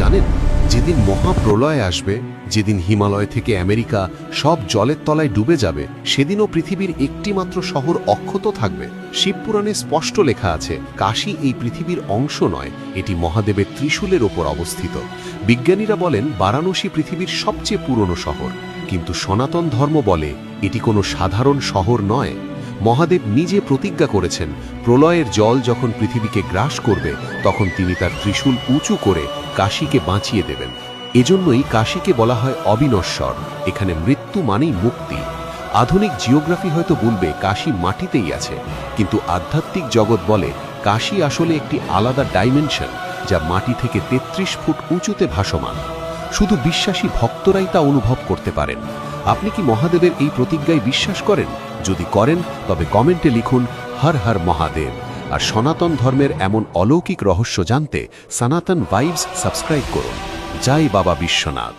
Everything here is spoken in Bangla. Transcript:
জানেন, যেদিন মহাপ্রলয় আসবে, যেদিন হিমালয় থেকে আমেরিকা সব জলের তলায় ডুবে যাবে, সেদিনও পৃথিবীর একটিমাত্র শহর অক্ষত থাকবে। শিবপুরাণে স্পষ্ট লেখা আছে, কাশী এই পৃথিবীর অংশ নয়, এটি মহাদেবের ত্রিশূলের ওপর অবস্থিত। বিজ্ঞানীরা বলেন বারাণসী পৃথিবীর সবচেয়ে পুরনো শহর, কিন্তু সনাতন ধর্ম বলে এটি কোনো সাধারণ শহর নয়। মহাদেব নিজে প্রতিজ্ঞা করেছেন, প্রলয়ের জল যখন পৃথিবীকে গ্রাস করবে তখন তিনি তার ত্রিশূল উঁচু করে কাশীকে বাঁচিয়ে দেবেন। এজন্যই কাশীকে বলা হয় অবিনশ্বর, এখানে মৃত্যু মানেই মুক্তি। আধুনিক জিওগ্রাফি হয়তো বলবে কাশী মাটিতেই আছে, কিন্তু আধ্যাত্মিক জগৎ বলে কাশী আসলে একটি আলাদা ডাইমেনশন, যা মাটি থেকে ৩৩ ফুট উঁচুতে ভাসমান। শুধু বিশ্বাসী ভক্তরাই তা অনুভব করতে পারেন। আপনি কি মহাদেবের এই প্রতিজ্ঞায় বিশ্বাস করেন? যদি করেন তবে কমেন্টে লিখুন হর হর মহাদেব। আর সনাতন ধর্মের এমন অলৌকিক রহস্য জানতে সনাতন ভাইবস সাবস্ক্রাইব করুন। জয় বাবা বিশ্বনাথ।